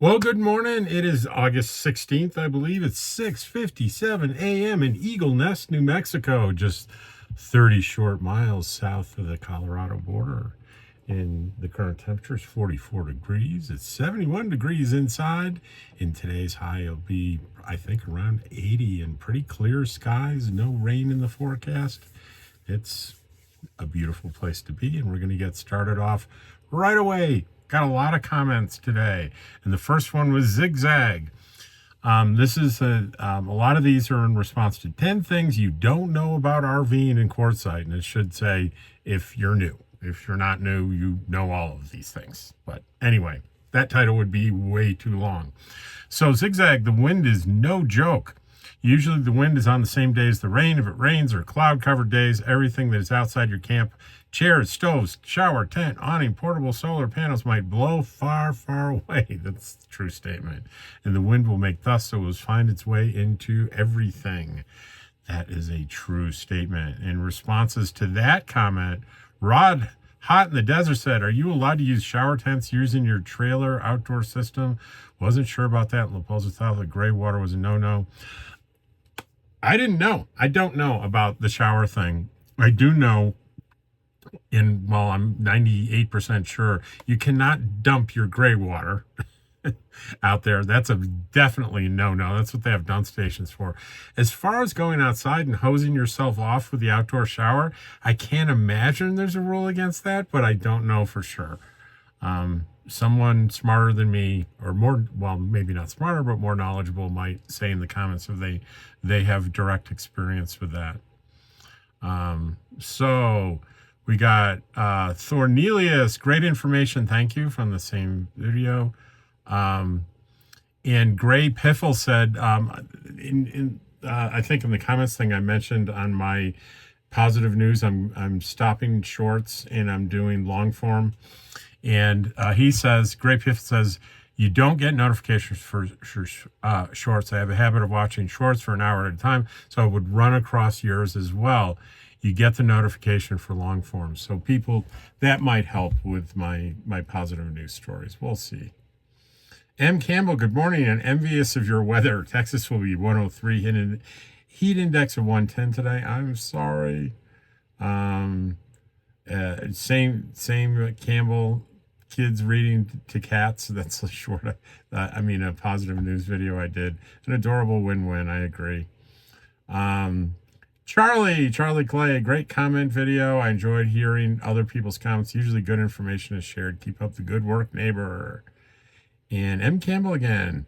Well, good morning. It is August 16th, I believe. It's 6:57 a.m. in Eagle Nest, New Mexico, just 30 short miles south of the Colorado border. And the current temperature is 44 degrees. It's 71 degrees inside. And today's high will be, I think, around 80 and pretty clear skies, no rain in the forecast. It's a beautiful place to be, and we're going to get started off right away. Got a lot of comments today, and the first one was zigzag. This is a lot of these are in response to 10 things you don't know about RVing and Quartzsite, and it should say if you're new. If you're not new, you know all of these things. But anyway, that title would be way too long. So zigzag, the wind is no joke. Usually the wind is on the same day as the rain. If it rains or cloud-covered days, everything that is outside your camp, chairs, stoves, shower, tent, awning, portable solar panels might blow far, far away. That's a true statement. And the wind will make dust so it will find its way into everything. That is a true statement. In responses to that comment, Rod Hot in the Desert said, are you allowed to use shower tents using your trailer outdoor system? Wasn't sure about that. Lapulsa thought the gray water was a no-no. I didn't know. I don't know about the shower thing. I do know, I'm 98% sure, you cannot dump your gray water out there. That's a definitely no-no. That's what they have dump stations for. As far as going outside and hosing yourself off with the outdoor shower, I can't imagine there's a rule against that, but I don't know for sure. Someone smarter than me, or more, well, maybe not smarter, but more knowledgeable, might say in the comments if they have direct experience with that. So we got Thornelius, great information, thank you, from the same video. And Gray Piffle said, I think in the comments thing I mentioned on my positive news, I'm stopping shorts and I'm doing long form. And he says, Gray Piffle says, you don't get notifications for shorts. I have a habit of watching shorts for an hour at a time, so I would run across yours as well. You get the notification for long form. So people, that might help with my positive news stories. We'll see. M. Campbell, good morning. I'm envious of your weather. Texas will be 103, heat index of 110 today. I'm sorry. Same Campbell, kids reading to cats. That's a short, a positive news video I did. An adorable win-win. I agree. Charlie Clay, great comment video. I enjoyed hearing other people's comments. Usually good information is shared. Keep up the good work, neighbor. And M. Campbell again.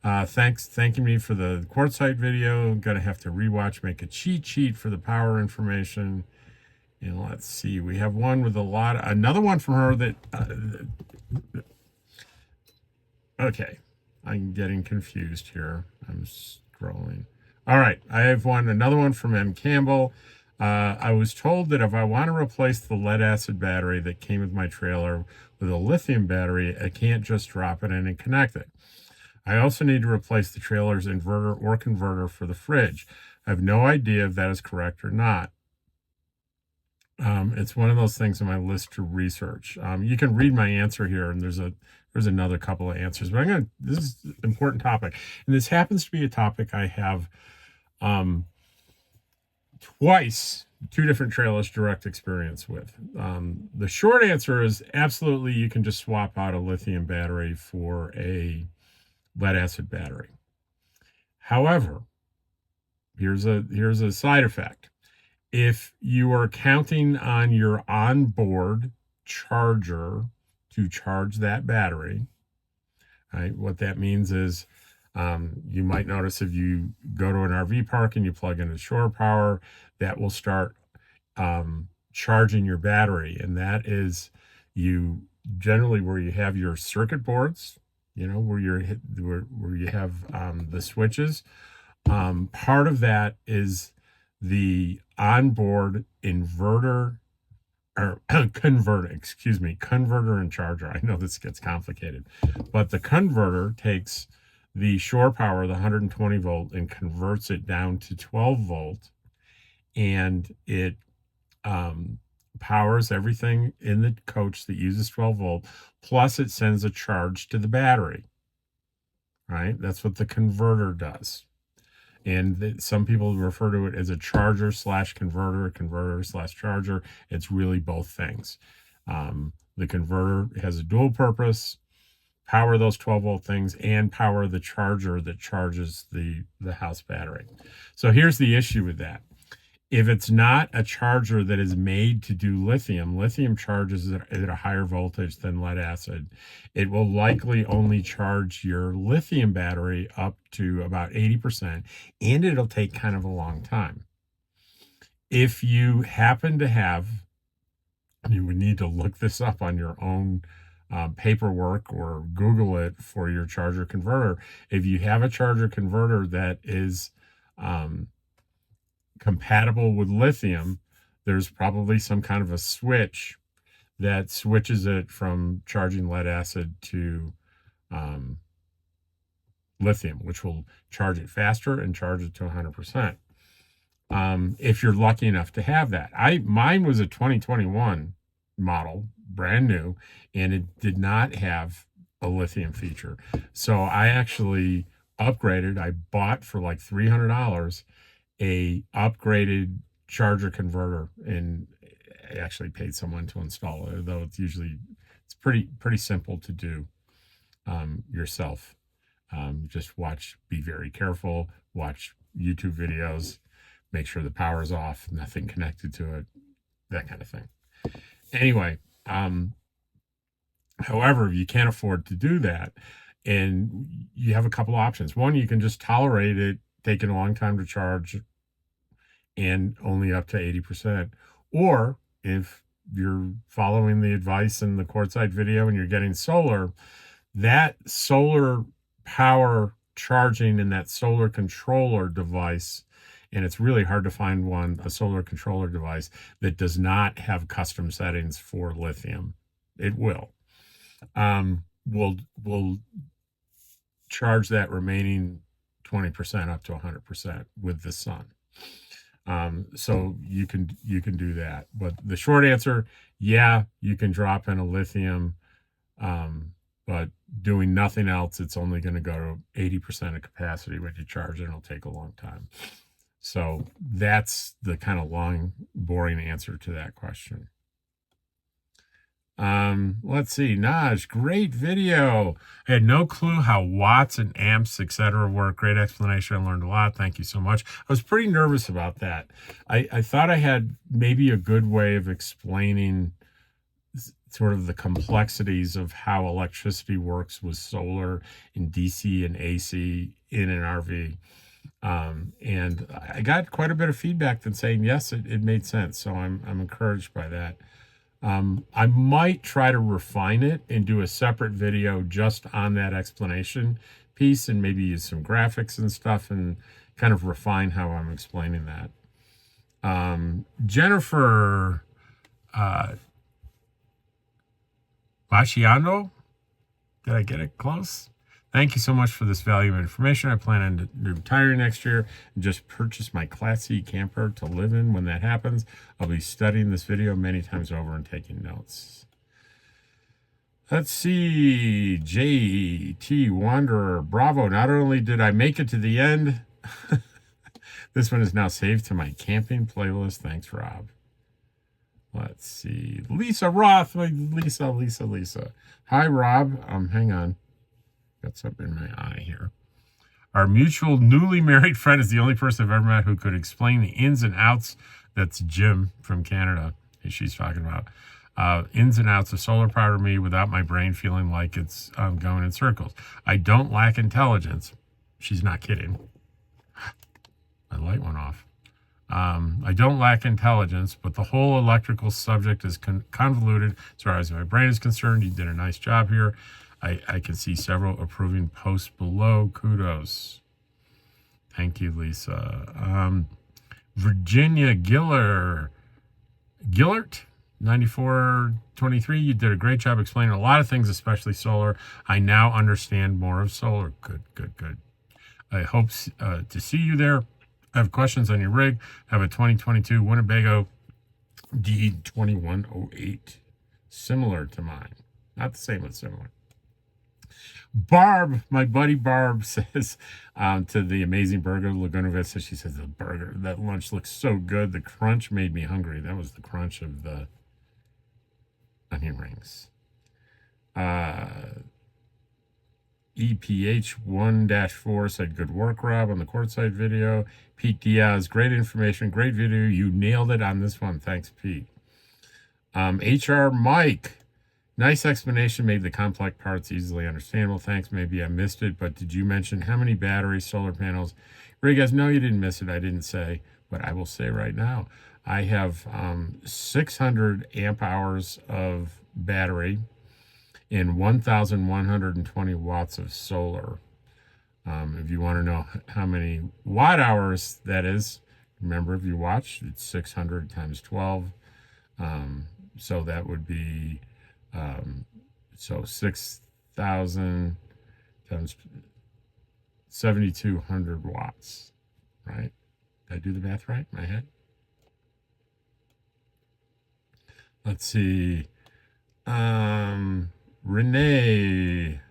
Thanking me for the Quartzsite video. I'm gonna have to rewatch, make a cheat sheet for the power information. And let's see, we have one with another one from her that, okay, I'm getting confused here. I'm scrolling. All right, I have another one from M. Campbell. I was told that if I want to replace the lead acid battery that came with my trailer with a lithium battery, I can't just drop it in and connect it. I also need to replace the trailer's inverter or converter for the fridge. I have no idea if that is correct or not. It's one of those things on my list to research. You can read my answer here, and there's another couple of answers, but this is an important topic. And this happens to be a topic I have twice, two different trailers, direct experience with. The short answer is absolutely you can just swap out a lithium battery for a lead acid battery. However, here's a side effect. If you are counting on your onboard charger to charge that battery, right, what that means is you might notice if you go to an RV park and you plug in a shore power, that will start charging your battery. And that is you generally where you have your circuit boards, where you have the switches. Part of that is the onboard inverter or converter and charger. I know this gets complicated, but the converter takes the shore power, the 120 volt, and converts it down to 12 volt, and it powers everything in the coach that uses 12 volt, plus it sends a charge to the battery. right? That's what the converter does. And some people refer to it as a charger slash converter, converter slash charger. It's really both things. The converter has a dual purpose: power those 12-volt things and power the charger that charges the house battery. So here's the issue with that. If it's not a charger that is made to do lithium, lithium charges at a higher voltage than lead acid. It will likely only charge your lithium battery up to about 80%, and it'll take kind of a long time. If you happen to have, you would need to look this up on your own paperwork or Google it for your charger converter. If you have a charger converter that is compatible with lithium, there's probably some kind of a switch that switches it from charging lead acid to lithium, which will charge it faster and charge it to 100%. If you're lucky enough to have that. Mine was a 2021 model, brand new, and it did not have a lithium feature. So I actually upgraded. I bought for like $300 a upgraded charger converter, and I actually paid someone to install it, though it's pretty simple to do yourself. Just be very careful, watch YouTube videos, make sure the power's off, nothing connected to it, that kind of thing. Anyway, however, if you can't afford to do that, and you have a couple options. One, you can just tolerate it taking a long time to charge and only up to 80%. Or if you're following the advice in the Quartzsite video and you're getting solar, that solar power charging in that solar controller device, and it's really hard to find a solar controller device that does not have custom settings for lithium. It will charge that remaining 20% up to 100% with the sun. So you can do that. But the short answer, yeah, you can drop in a lithium, but doing nothing else, it's only going to go to 80% of capacity when you charge it. It'll take a long time. So that's the kind of long, boring answer to that question. Let's see. Naj, great video. I had no clue how watts and amps, etc. work. Great explanation. I learned a lot. Thank you so much. I was pretty nervous about that. I thought I had maybe a good way of explaining sort of the complexities of how electricity works with solar and DC and AC in an RV. And I got quite a bit of feedback that saying, yes, it made sense. So I'm encouraged by that. I might try to refine it and do a separate video just on that explanation piece, and maybe use some graphics and stuff and kind of refine how I'm explaining that. Jennifer Baciano, did I get it close? Thank you so much for this valuable information. I plan on retiring next year and just purchase my Class C camper to live in. When that happens, I'll be studying this video many times over and taking notes. Let's see. JT Wanderer, bravo. Not only did I make it to the end, this one is now saved to my camping playlist. Thanks, Rob. Let's see. Lisa Roth. Lisa. Hi, Rob. Hang on. Got something in my eye here. Our mutual newly married friend is the only person I've ever met who could explain the ins and outs. That's Jim from Canada. She's talking about ins and outs of solar power to me without my brain feeling like it's going in circles. I don't lack intelligence. She's not kidding. My light went off. I don't lack intelligence, but the whole electrical subject is convoluted as far as my brain is concerned. You did a nice job here. I can see several approving posts below. Kudos. Thank you, Lisa. Virginia Gillert, 9423. You did a great job explaining a lot of things, especially solar. I now understand more of solar. Good. I hope to see you there. I have questions on your rig. I have a 2022 Winnebago D2108, similar to mine. Not the same, but similar. Barb, my buddy Barb says to the amazing burger, Laguna Vista, she says, the burger, that lunch looks so good. The crunch made me hungry. That was the crunch of the onion rings. EPH 1-4 said, good work, Rob, on the courtside video. Pete Diaz, great information, great video. You nailed it on this one. Thanks, Pete. HR Mike, nice explanation, made the complex parts easily understandable. Thanks. Maybe I missed it, but did you mention how many batteries, solar panels? Ray, guys, no, you didn't miss it. I didn't say, but I will say right now, I have 600 amp hours of battery and 1,120 watts of solar. If you want to know how many watt hours that is, remember, if you watch, it's 600 times 12. So that would be, so 6,000 times 7,200 watts, right? Did I do the math right in my head? Let's see. Renee,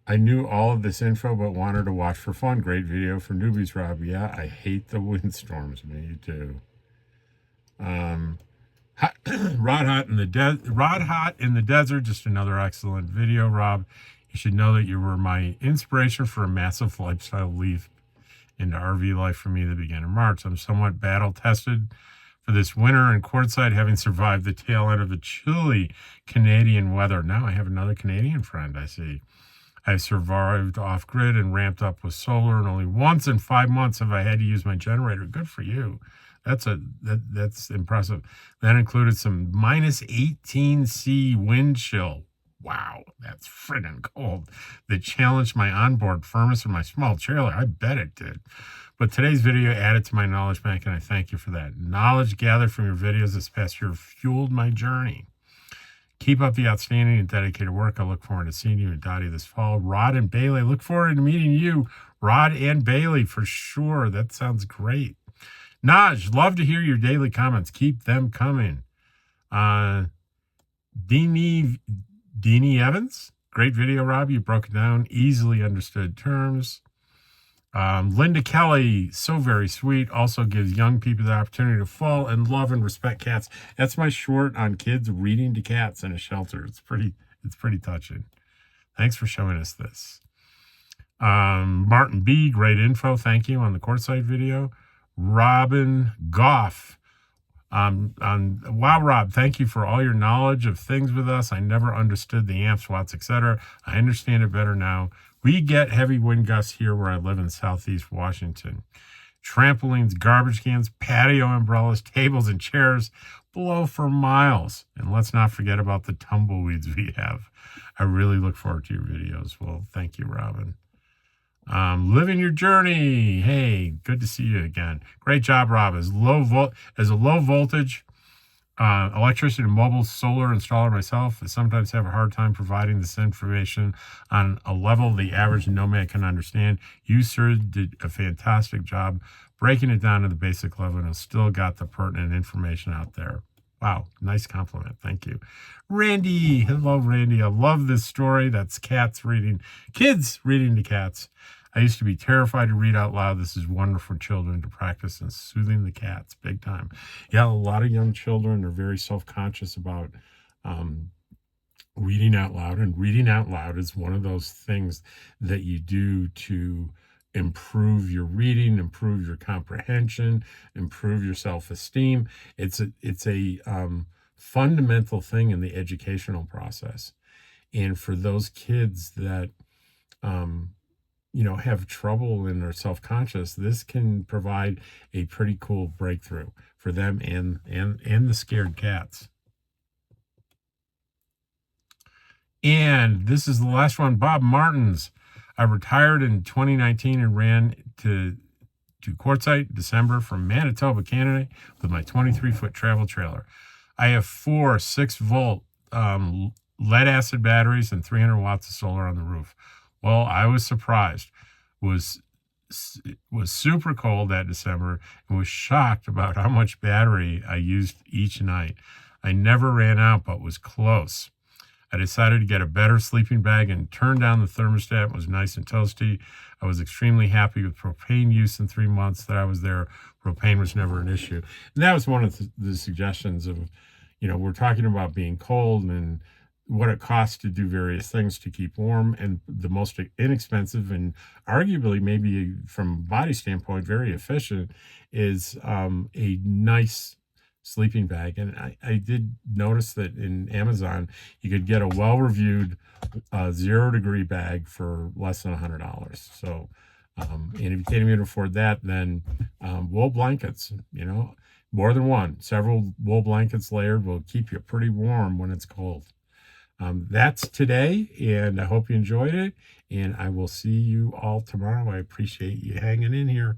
I knew all of this info, but wanted to watch for fun. Great video for newbies, Rob. Yeah, I hate the windstorms. Me too. Rod Hot in the Desert, just another excellent video, Rob. You should know that you were my inspiration for a massive lifestyle leap into RV life for me that began in March. I'm somewhat battle tested for this winter in courtside, having survived the tail end of the chilly Canadian weather. Now I have another Canadian friend, I see. I've survived off-grid and ramped up with solar, and only once in 5 months have I had to use my generator. Good for you. That's impressive. That included some minus 18°C wind chill. Wow, that's friggin' cold. That challenged my onboard firmness in my small trailer. I bet it did. But today's video added to my knowledge bank, and I thank you for that. Knowledge gathered from your videos this past year fueled my journey. Keep up the outstanding and dedicated work. I look forward to seeing you in Dottie this fall. Rod and Bailey, look forward to meeting you, Rod and Bailey, for sure. That sounds great. Naj, love to hear your daily comments. Keep them coming. Deanie Evans, great video, Rob. You broke it down, easily understood terms. Linda Kelly, so very sweet, also gives young people the opportunity to fall in love and respect cats. That's my short on kids reading to cats in a shelter. It's pretty touching. Thanks for showing us this. Martin B, great info. Thank you on the courtside video. Robin Goff. Wow, Rob, thank you for all your knowledge of things with us. I never understood the amps, watts, etc. I understand it better now. We get heavy wind gusts here where I live in Southeast Washington. Trampolines, garbage cans, patio umbrellas, tables, and chairs blow for miles. And let's not forget about the tumbleweeds we have. I really look forward to your videos. Well, thank you, Robin. Living your journey. Hey, good to see you again. Great job, Rob. As a low voltage electricity and mobile solar installer myself, I sometimes have a hard time providing this information on a level the average nomad can understand. You, sir, did a fantastic job breaking it down to the basic level and have still got the pertinent information out there. Wow, nice compliment. Thank you. Randy, hello, Randy. I love this story. That's kids reading to cats. I used to be terrified to read out loud. This is wonderful for children to practice and soothing the cats. Big time. Yeah, a lot of young children are very self-conscious about reading out loud. And reading out loud is one of those things that you do to improve your reading, improve your comprehension, improve your self-esteem. It's a fundamental thing in the educational process. And for those kids that have trouble and are self-conscious, this can provide a pretty cool breakthrough for them and the scared cats. And this is the last one, Bob Martins. I retired in 2019 and ran to Quartzsite December from Manitoba, Canada, with my 23-foot travel trailer. I have 4 6-volt lead acid batteries and 300 watts of solar on the roof. Well, I was surprised. Was super cold that December and was shocked about how much battery I used each night. I never ran out, but was close. I decided to get a better sleeping bag and turned down the thermostat. It was nice and toasty. I was extremely happy with propane use in 3 months that I was there. Propane was never an issue. And that was one of the suggestions of, we're talking about being cold and what it costs to do various things to keep warm. And the most inexpensive and arguably maybe from a body standpoint, very efficient is a nice sleeping bag. And I did notice that in Amazon, you could get a well-reviewed 0-degree bag for less than $100. So, and if you can't even afford that, then wool blankets, more than one, several wool blankets layered will keep you pretty warm when it's cold. That's today, and I hope you enjoyed it, and I will see you all tomorrow. I appreciate you hanging in here.